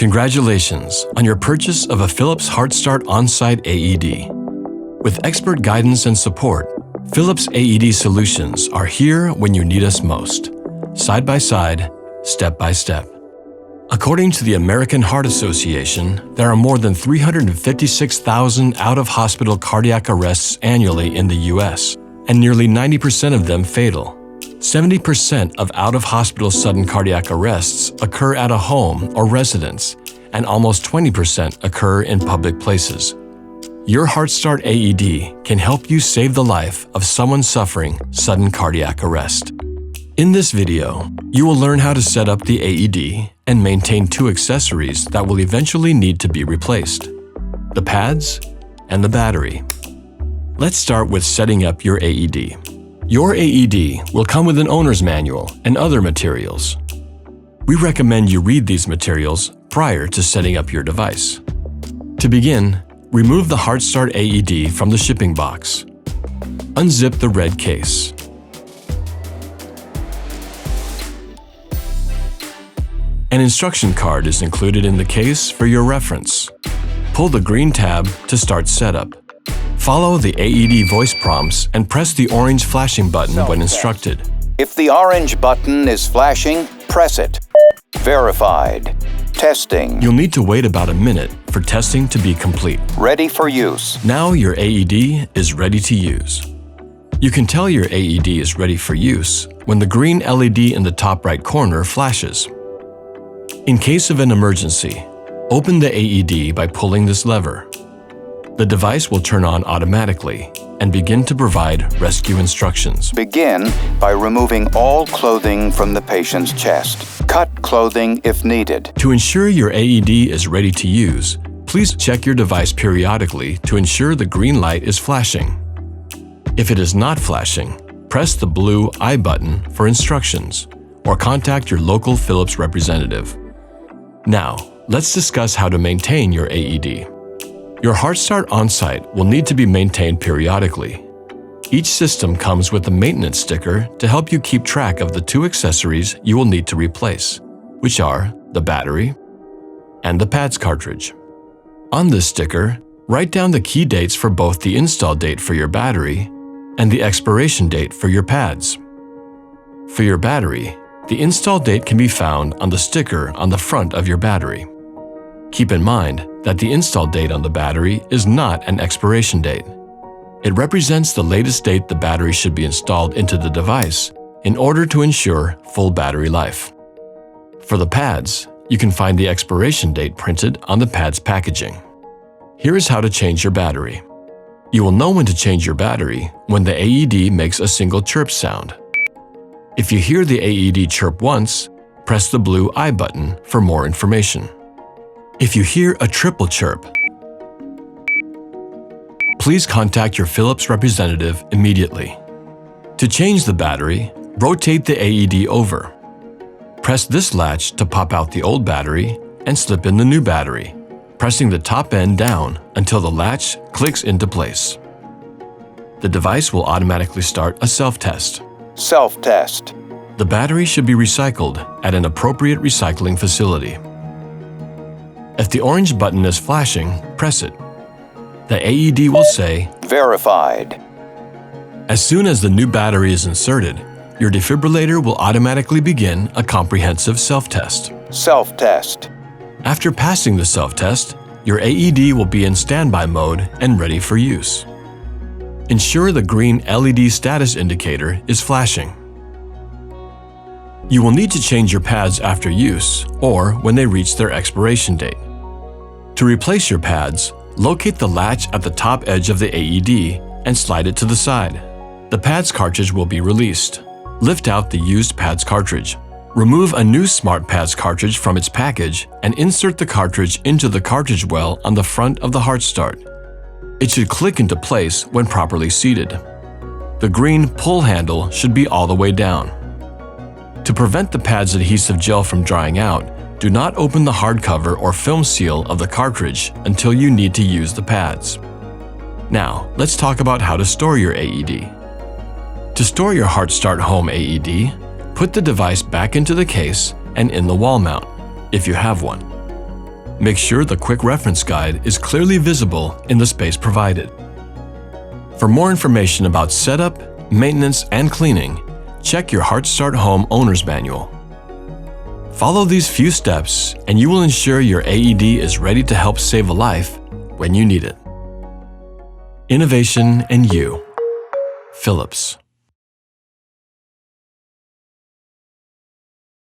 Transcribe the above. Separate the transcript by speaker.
Speaker 1: Congratulations on your purchase of a Philips HeartStart OnSite AED. With expert guidance and support, Philips AED solutions are here when you need us most, side by side, step by step. According to the American Heart Association, there are more than 356,000 out-of-hospital cardiac arrests annually in the U.S., and nearly 90% of them fatal. 70% of out-of-hospital sudden cardiac arrests occur at a home or residence, and almost 20% occur in public places. Your HeartStart AED can help you save the life of someone suffering sudden cardiac arrest. In this video, you will learn how to set up the AED and maintain two accessories that will eventually need to be replaced: the pads and the battery. Let's start with setting up your AED. Your AED will come with an owner's manual and other materials. We recommend you read these materials prior to setting up your device. To begin, remove the HeartStart AED from the shipping box. Unzip the red case. An instruction card is included in the case for your reference. Pull the green tab to start setup. Follow the AED voice prompts and press the orange flashing button when instructed.
Speaker 2: If the orange button is flashing, press it. Verified. Testing.
Speaker 1: You'll need to wait about a minute for testing to be complete.
Speaker 2: Ready for use.
Speaker 1: Now your AED is ready to use. You can tell your AED is ready for use when the green LED in the top right corner flashes. In case of an emergency, open the AED by pulling this lever. The device will turn on automatically and begin to provide rescue instructions.
Speaker 2: Begin by removing all clothing from the patient's chest. Cut clothing if needed.
Speaker 1: To ensure your AED is ready to use, please check your device periodically to ensure the green light is flashing. If it is not flashing, press the blue I button for instructions or contact your local Philips representative. Now, let's discuss how to maintain your AED. Your HeartStart OnSite will need to be maintained periodically. Each system comes with a maintenance sticker to help you keep track of the two accessories you will need to replace, which are the battery and the pads cartridge. On this sticker, write down the key dates for both the install date for your battery and the expiration date for your pads. For your battery, the install date can be found on the sticker on the front of your battery. Keep in mind that the install date on the battery is not an expiration date. It represents the latest date the battery should be installed into the device in order to ensure full battery life. For the pads, you can find the expiration date printed on the pad's packaging. Here is how to change your battery. You will know when to change your battery when the AED makes a single chirp sound. If you hear the AED chirp once, press the blue I button for more information. If you hear a triple chirp, please contact your Philips representative immediately. To change the battery, rotate the AED over. Press this latch to pop out the old battery and slip in the new battery, pressing the top end down until the latch clicks into place. The device will automatically start a self-test.
Speaker 2: Self-test.
Speaker 1: The battery should be recycled at an appropriate recycling facility. If the orange button is flashing, press it. The AED will say,
Speaker 2: Verified.
Speaker 1: As soon as the new battery is inserted, your defibrillator will automatically begin a comprehensive self-test.
Speaker 2: Self-test.
Speaker 1: After passing the self-test, your AED will be in standby mode and ready for use. Ensure the green LED status indicator is flashing. You will need to change your pads after use or when they reach their expiration date. To replace your pads, locate the latch at the top edge of the AED and slide it to the side. The pads cartridge will be released. Lift out the used pads cartridge. Remove a new Smart Pads cartridge from its package and insert the cartridge into the cartridge well on the front of the HeartStart. It should click into place when properly seated. The green pull handle should be all the way down. To prevent the pad's adhesive gel from drying out, do not open the hardcover or film seal of the cartridge until you need to use the pads. Now, let's talk about how to store your AED. To store your HeartStart Home AED, put the device back into the case and in the wall mount, if you have one. Make sure the quick reference guide is clearly visible in the space provided. For more information about setup, maintenance, and cleaning, check your HeartStart Home Owner's Manual. Follow these few steps and you will ensure your AED is ready to help save a life when you need it. Innovation and you. Philips.